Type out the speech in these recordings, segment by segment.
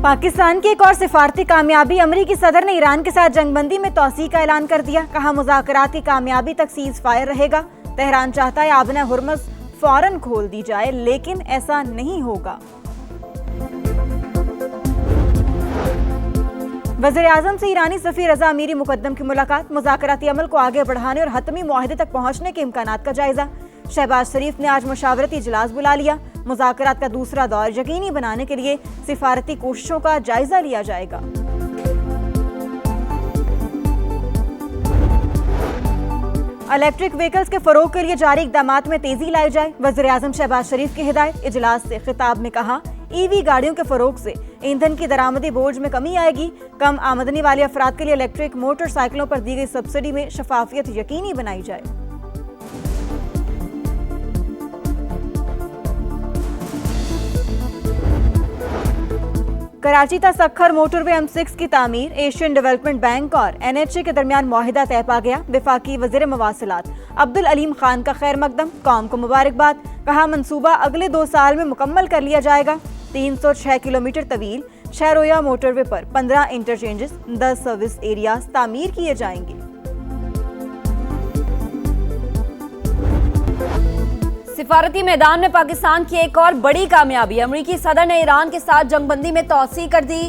पाकिस्तान की एक और सिफारती कामयाबी। अमरीकी सदर ने ईरान के साथ जंगबंदी में तौसीह का ऐलान कर दिया। कहा, मुज़ाकरात की कामयाबी तक सीज फायर रहेगा। तेहरान चाहता है आबना हुर्मुज़ फौरन खोल दी जाए, लेकिन ऐसा नहीं होगा। वज़ीर-ए-आज़म से ईरानी सफ़ीर रज़ा अमीरी मुक़द्दम की मुलाकात। मुज़ाकराती अमल को आगे बढ़ाने और हतमी मुआहदे तक पहुंचने के इम्कानात का जायजा। शहबाज शरीफ ने आज मुशावरती इजलास बुला लिया। मुज़ाकरात का दूसरा दौर यकीनी बनाने के लिए सिफारती कोशिशों का जायजा लिया जाएगा। इलेक्ट्रिक व्हीकल्स के फरोग के लिए जारी इक़दामात में तेजी लाई जाए। वज़ीर-ए-आज़म शहबाज शरीफ की हिदायत। इजलास से खिताब में कहा, ईवी गाड़ियों के फरोग से ईंधन की दरामदी बोझ में कमी आएगी। कम आमदनी वाले अफराद के लिए इलेक्ट्रिक मोटरसाइकिलों पर दी गई सब्सिडी में शफाफियत यकीनी बनाई जाए। कराची ता सक्खर मोटरवे M6 की तामीर। एशियन डेवलपमेंट बैंक और NHA के दरमियान मुआहिदा तय पा गया। वफाकी वज़ीर मवासिलात अब्दुल अलीम खान का खैर मकदम, कौम को मुबारकबाद। कहा, मंसूबा अगले 2 साल में मुकम्मल कर लिया जाएगा। 306 किलोमीटर तवील शहरोया मोटरवे पर 15 इंटरचेंजेस, 10 सर्विस एरियाज तामीर किए जाएंगे। सिफारती मैदान में पाकिस्तान की एक और बड़ी कामयाबी। अमरीकी सदर ने ईरान के साथ जंगबंदी में तौसीह कर दी।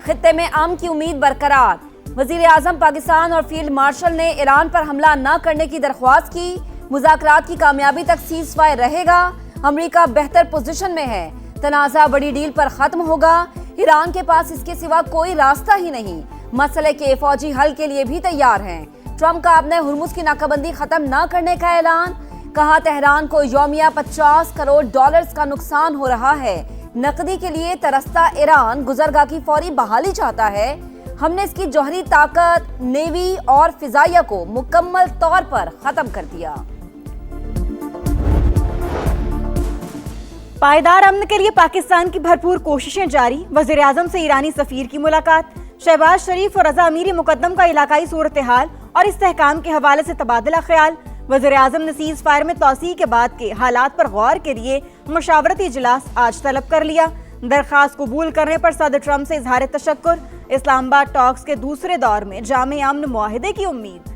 खित्ते में अमन की उम्मीद बरकरार। वज़ीर-ए-आज़म पाकिस्तान और फील्ड मार्शल ने ईरान पर हमला न करने की दरख्वास्त की। मुज़ाकरात की कामयाबी तक सीज फायर रहेगा। अमरीका बेहतर पोजीशन में है। तनाज़ा बड़ी डील पर खत्म होगा। ईरान के पास इसके सिवा कोई रास्ता ही नहीं। मसले के फौजी हल के लिए भी तैयार हैं। ट्रंप का अपने हुर्मुज़ की नाकाबंदी खत्म न करने का ऐलान। कहा, तेहरान को यौमिया $50 करोड़ का नुकसान हो रहा है। नकदी के लिए तरसता ईरान गुजरगाह की फौरी बहाली चाहता है। हमने इसकी जौहरी ताकत, नेवी और फिजाइया को मुकम्मल तौर पर खत्म कर दिया। पायदार अमन के लिए पाकिस्तान की भरपूर कोशिशें जारी। वज़ीर-ए-आज़म से ईरानी सफीर की मुलाकात। शहबाज शरीफ और रज़ा अमीरी मुक़द्दम का इलाकाई सूरत हाल और इस्तेहकाम के हवाले से तबादला ख्याल। वज़ीर-ए-आज़म ने सीज फायर में तौसीह के बाद के हालात पर गौर के लिए मुशावरती इजलास आज तलब कर लिया। दरख्वास्त कबूल करने पर सदर ट्रंप से इजहार तशक्कुर। इस्लामाबाद टॉक्स के दूसरे दौर में जामे अमन मुआहिदे की उम्मीद।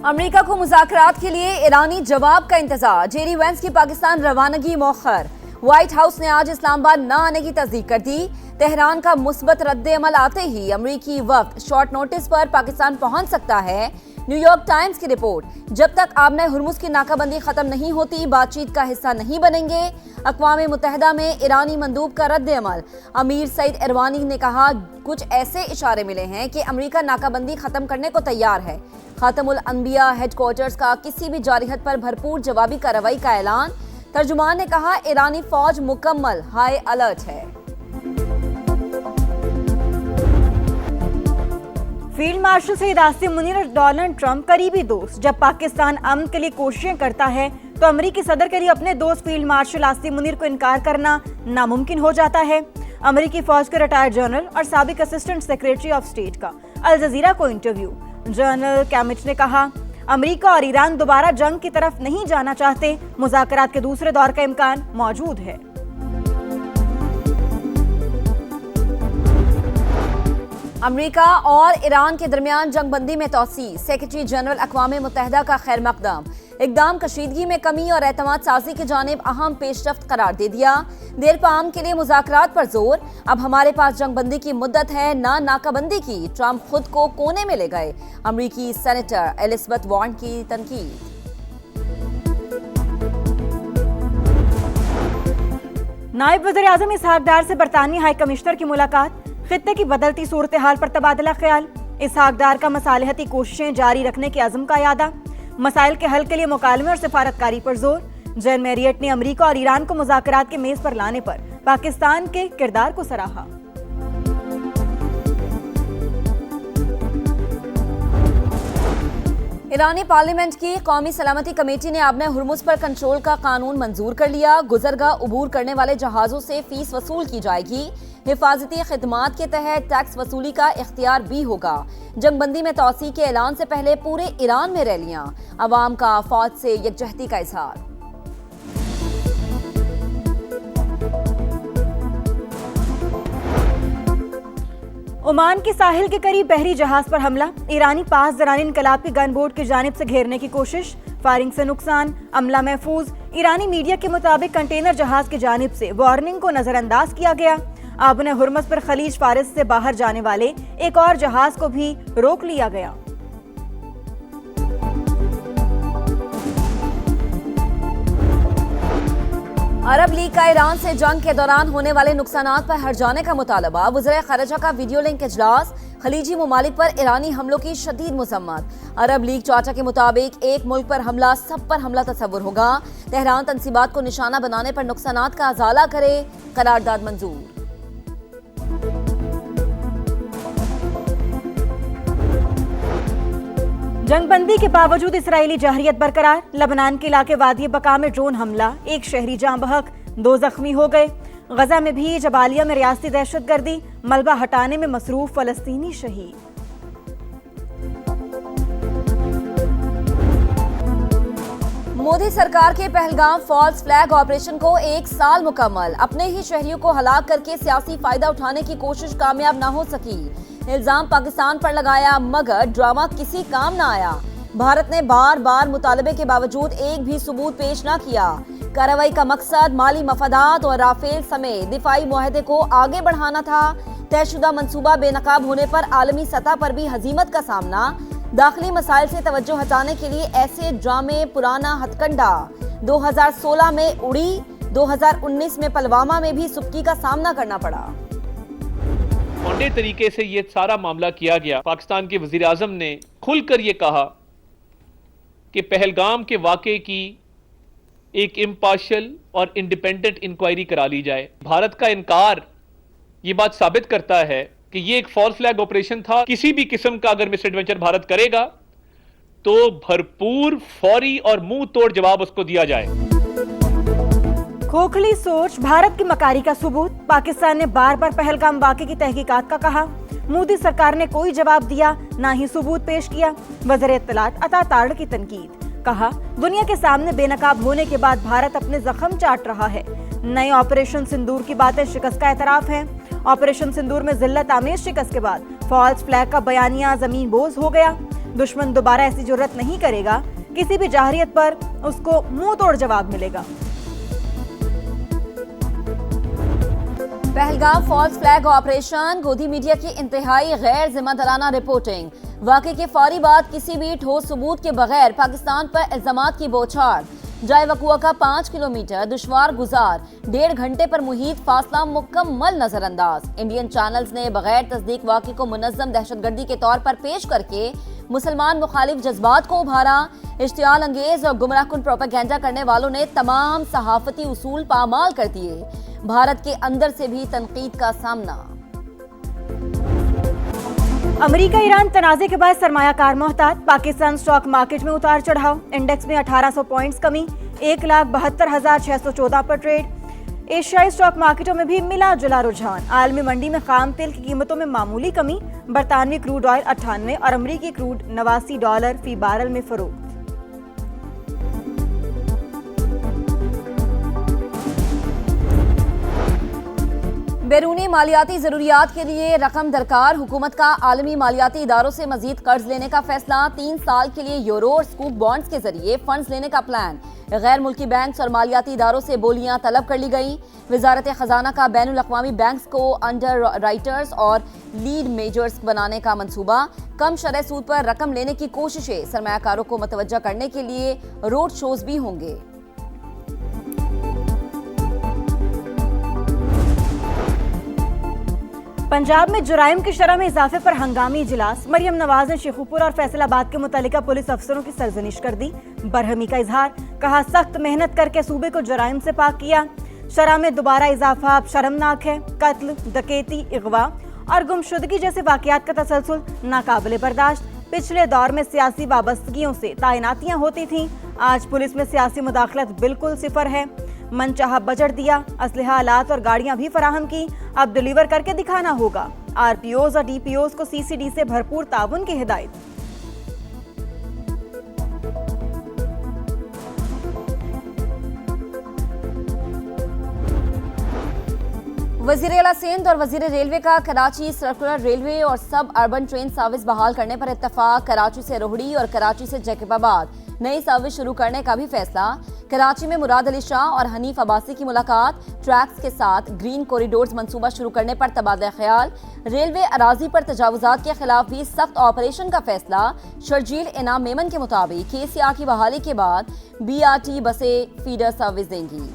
अमेरिका को मुज़ाकरात के लिए ईरानी जवाब का इंतजार। जेरी वेंस की पाकिस्तान रवानगी मौखर। व्हाइट हाउस ने आज इस्लामाबाद न आने की तस्दीक कर दी। तेहरान का मुस्बत रद्द-ए-अमल आते ही अमरीकी वफ्द शॉर्ट नोटिस पर पाकिस्तान पहुंच सकता है। न्यूयॉर्क टाइम्स की रिपोर्ट। जब तक आबना हुर्मुज़ की नाकाबंदी खत्म नहीं होती, बातचीत का हिस्सा नहीं बनेंगे। अक़वाम मुत्तहिदा में ईरानी मंदूब का रद्द-ए-अमल। अमीर सईद इरवानी ने कहा, कुछ ऐसे इशारे मिले हैं कि अमरीका नाकाबंदी खत्म करने को तैयार है। खातमुल अंबिया हेडक्वार्टर्स का किसी भी जारिहत पर भरपूर जवाबी कार्रवाई का ऐलान। तर्जुमान ने कहा, ईरानी फौज मुकम्मल हाई अलर्ट है। फील्ड मार्शल सईद आसिम मुनीर और डोनाल्ड ट्रंप करीबी दोस्त। जब पाकिस्तान अमन के लिए कोशिशें करता है तो अमरीकी सदर के लिए अपने दोस्त फील्ड मार्शल आसिम मुनीर को इनकार करना नामुमकिन हो जाता है। अमरीकी फौज के रिटायर्ड जनरल और साबिक असिस्टेंट सेक्रेटरी ऑफ स्टेट का अल जजीरा को इंटरव्यू। जनरल कैमिट ने कहा, अमरीका और ईरान दोबारा जंग की तरफ नहीं जाना चाहते। मुज़ाकरात के दूसरे दौर का इम्कान मौजूद है। अमेरिका और ईरान के दरमियान जंगबंदी में तौसीह। सेक्रेटरी जनरल अक़वाम मुत्तहिदा का खैर मकदम। इक़दाम कशीदगी में कमी और एतमाद साजी की जानिब अहम पेशरफ्त करार दे दिया। देर पाम के लिए मुज़ाकरात पर जोर। अब हमारे पास जंगबंदी की मुद्दत है, ना नाकाबंदी की। ट्रंप खुद को कोने में ले गए। अमरीकी सेनेटर एलिज़ाबेथ वार्न की तनकीद। नायब वज़ीर-ए-आज़म इसहाक डार से बरतानवी हाई कमिश्नर की मुलाकात। खित्ते की बदलती सूरत हाल पर तबादला ख्याल। इसहाक डार का मसालहती कोशिशें जारी रखने के अज़्म का यादा। मसाइल के हल के लिए मुकालमे और सिफारतकारी पर जोर। जैन मैरियट ने अमरीका और ईरान को मुज़ाकरात के मेज पर लाने पर पाकिस्तान के किरदार को सराहा। ईरानी पार्लियामेंट की कौमी सलामती कमेटी ने आबना हुर्मुज़ पर कंट्रोल का कानून मंजूर कर लिया। गुजरगाह उबूर करने वाले जहाज़ों से फीस वसूल की जाएगी। हिफाजती खिदमात के तहत टैक्स वसूली का इख्तियार भी होगा। जंगबंदी में तौसीह के ऐलान से पहले पूरे ईरान में रैलियां। अवाम का फौज से यकजहती का इजहार। ओमान के साहिल के करीब बहरी जहाज पर हमला, ईरानी पास दरानी इनकलाब की गन बोट की जानिब से घेरने की कोशिश, फायरिंग से नुकसान, अमला महफूज। ईरानी मीडिया के मुताबिक कंटेनर जहाज की जानिब से वार्निंग को नजरअंदाज किया गया। आबने हुर्मस पर खलीज फारिस से बाहर जाने वाले एक और जहाज को भी रोक लिया गया। अरब लीग का ईरान से जंग के दौरान होने वाले नुकसानात पर हर्जाने का मुतालबा, वज़ीर ख़ारिजा का वीडियो लिंक इजलास, खलीजी ममालिक पर ईरानी हमलों की शदीद मज़म्मत। अरब लीग चार्टर के मुताबिक एक मुल्क पर हमला सब पर हमला तस्वुर होगा। तेहरान तंसीबात को निशाना बनाने पर नुकसानात का अजाला करे, करारदाद मंजूर। जंगबंदी के बावजूद इसराइली जहरियत बरकरार, लबनान के इलाके वादी बका में ड्रोन हमला, एक शहरी जाँ बहक, 2 जख्मी हो गए। गजा में भी जबालिया में रियासती दहशतगर्दी, मलबा हटाने में मसरूफ फलस्तीनी शहीद। मोदी सरकार के पहलगाम फॉल्स फ्लैग ऑपरेशन को 1 साल मुकम्मल, अपने ही शहरियों को हलाक करके सियासी फायदा उठाने की कोशिश कामयाब न हो सकी। इल्जाम पाकिस्तान पर लगाया मगर ड्रामा किसी काम न आया। भारत ने बार बार मुतालबे के बावजूद एक भी सबूत पेश न किया। कार्रवाई का मकसद माली मफादात और राफेल समेत दिफाई मुआहदे को आगे बढ़ाना था। तयशुदा मंसूबा बेनकाब होने पर आलमी सतह पर भी हजीमत का सामना। दाखिली मसाइल से तवज्जो हटाने के लिए ऐसे ड्रामे पुराना हथकंडा। 2016 में उड़ी, 2019 में पुलवामा में भी सुबकी का सामना करना पड़ा। औंधे तरीके से ये सारा मामला किया गया। पाकिस्तान के वजीर आजम ने खुलकर ये कहा कि पहलगाम के वाक़े की एक इम्पार्शियल और इंडिपेंडेंट इंक्वायरी करा ली जाए। भारत का इनकार ये बात साबित करता है कि ये एक फॉल्स फ्लैग ऑपरेशन था। किसी भी किस्म का अगर मिस एडवेंचर भारत करेगा तो भरपूर, फौरी और मुंह तोड़ जवाब उसको दिया जाए। खोखली सोच, भारत की मकारी का सबूत, पाकिस्तान ने बार बार पहलगाम वाक़े की तहकीकात का कहा। मोदी सरकार ने कोई जवाब दिया, ना ही सबूत पेश किया। वज़ीर इत्तलात अता तारड़ की तनकीद, कहा दुनिया के सामने बेनकाब होने के बाद भारत अपने जख्म चाट रहा है। नए ऑपरेशन सिंदूर की बातें शिकस्त का एतराफ है। ऑपरेशन सिंदूर में जिल्लत आमेज शिकस्त के बाद फॉल्स फ्लैग का बयानिया जमीन बोझ हो गया। दुश्मन दोबारा ऐसी जुर्रत नहीं करेगा, किसी भी जाहरियत पर उसको मुंह तोड़ जवाब मिलेगा। पहलगाम फॉल्स फ्लैग ऑपरेशन, गोदी मीडिया की इंतहाई गैर जिम्मेदाराना रिपोर्टिंग, वाक़े के फौरी बाद किसी भी ठोस सबूत के बगैर पाकिस्तान पर इल्जामात की बौछार, जाए वकुआ का 5 किलोमीटर दुश्वार गुजार, 1.5 घंटे पर मुहीत फासला मुकम्मल नजरअंदाज। इंडियन चैनल्स ने बगैर तस्दीक वाक़े को मुनज़्ज़म दहशतगर्दी के तौर पर पेश करके मुसलमान मुखालिफ जज्बात को उभारा। इश्तियाल अंगेज और गुमराहकुन प्रोपेगेंडा करने वालों ने तमाम सहाफती उसूल पामाल कर दिए। भारत के अंदर से भी तनकीद का सामना। अमेरिका ईरान तनाज़े के बाद सरमायाकार मोहतात, पाकिस्तान स्टॉक मार्केट में उतार चढ़ाव, इंडेक्स में 1800 पॉइंट्स कमी, 1,72,614 पर ट्रेड। एशियाई स्टॉक मार्केटों में भी मिला जुला रुझान। आलमी मंडी में खाम तेल की कीमतों में मामूली कमी, बरतानवी क्रूड ऑयल 98 और अमरीकी क्रूड $89 फी बैरल में फरोख्त। बैरूनी मालियाती जरूरियात के लिए रकम दरकार, हुकूमत का आलमी मालियाती इदारों से मजीद कर्ज लेने का फैसला। 3 साल के लिए यूरो और स्कूप बॉन्ड्स के जरिए फंड्स लेने का प्लान। गैर मुल्की बैंक्स और मालियाती इदारों से बोलियां तलब कर ली गई। वजारत खजाना का बैनुल अक़वामी बैंक्स को अंडर राइटर्स और लीड मेजर्स बनाने का मंसूबा। कम शरह सूद पर रकम लेने की कोशिशें, सरमायाकारों को मतवज्जा करने के लिए रोड शोज भी होंगे। पंजाब में जुराइम की शरह में इजाफे पर हंगामी इजलास, मरियम नवाज ने शेखुपुर और फैसलाबाद के मुतल्लिका पुलिस अफसरों की सरजनिश कर दी। बरहमी का इजहार, कहा सख्त मेहनत करके सूबे को जुराइम से पाक किया। शरह में दोबारा इजाफा अब शर्मनाक है। कत्ल, डकैती, अगवा और गुमशुदगी जैसे वाकयात का तसलसल नाकाबिले बर्दाश्त। पिछले दौर में सियासी वाबस्तगियों से तैनातियां होती थीं, आज पुलिस में सियासी मुदाखलत बिल्कुल सिफर है। मनचाहा बजट दिया, असलहा, आलात और गाड़ियां भी फराहम की, अब डिलीवर करके दिखाना होगा। आरपीओज और डीपीओज को सीसीडी से भरपूर ताउन की हिदायत। वजीर आला सिंध और वजीर रेलवे का कराची सर्कुलर रेलवे और सब अर्बन ट्रेन सर्विस बहाल करने पर इत्तफाक। कराची से रोहड़ी और कराची से जैकबाबाद नई सर्विस शुरू करने का भी फैसला। कराची में मुराद अली शाह और हनीफ अब्बासी की मुलाकात। ट्रैक्स के साथ ग्रीन कॉरिडोर्स मंसूबा शुरू करने पर तबादला ख्याल। रेलवे अराजी पर तजावुजात के खिलाफ भी सख्त ऑपरेशन का फैसला। शर्जील इनाम मेमन के मुताबिक KCR की बहाली के बाद BRT बसें फीडर सर्विस देंगी।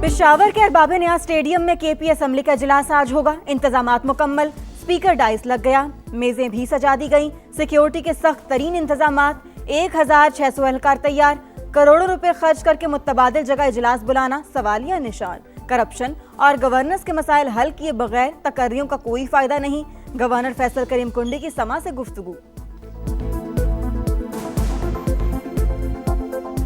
पेशावर के अरबाब नियाज स्टेडियम में KP असम्बली का इजलास आज होगा। इंतजामात मुकम्मल, स्पीकर डाइस लग गया, मेजें भी सजा दी गईं। सिक्योरिटी के सख्त तरीन इंतजामात, 1600 एहलकार तैयार। करोड़ों रुपए खर्च करके मुतबादिल जगह इजलास बुलाना सवालिया निशान। करप्शन और गवर्नेंस के मसाइल हल किए बगैर तकर्रियों का कोई फायदा नहीं। गवर्नर फैसल करीम कुंडी की समा से गुफ्तगू।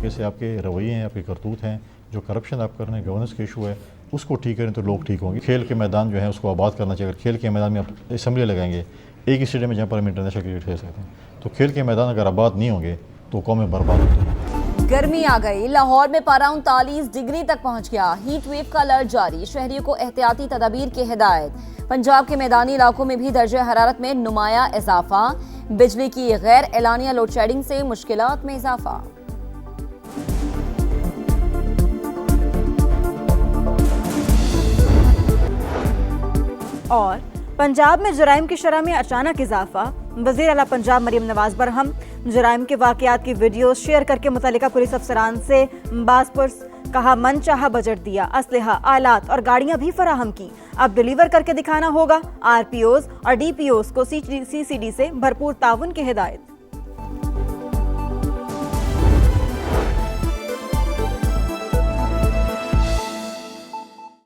जैसे आपके रवैये हैं, आपके करतूत हैं, जो करप्शन आप कर रहे हैं, गवर्नेंस का इशू है, उसको ठीक करें तो लोग ठीक होंगे। खेल के मैदान जो है उसको आबाद करना चाहिए। अगर खेल के मैदान में आप असम्बली लगाएंगे, एक ही स्टेडियम में जहाँ पर हम इंटरनेशनल क्रिकेट खेल सकते हैं, तो खेल के मैदान अगर आबाद नहीं होंगे तो कौमें बर्बाद होती हैं। गर्मी आ गई। लाहौर में पारा 39 डिग्री तक पहुंच गया। हीट वेव का अलर्ट जारी। शहरियों को एहतियाती तदाबीर की हिदायत। पंजाब के मैदानी इलाकों में भी दर्जे हरारत में नुमाया इजाफा। बिजली की गैर एलानिया लोड शेडिंग से मुश्किलात में इजाफा। और पंजाब में जराइम की शरह में अचानक इजाफा। वज़ीर आला पंजाब मरीम नवाज बरहम जराइम के वाकयात की वीडियोस शेयर करके मुतल्लिका पुलिस अफसरान से बासपुरस। कहा मनचाहा बजट दिया, असलहा, आलात और गाड़ियां भी फराहम की। अब डिलीवर करके दिखाना होगा। RPOs और DPOs को CCD से भरपूर ताउन की हिदायत।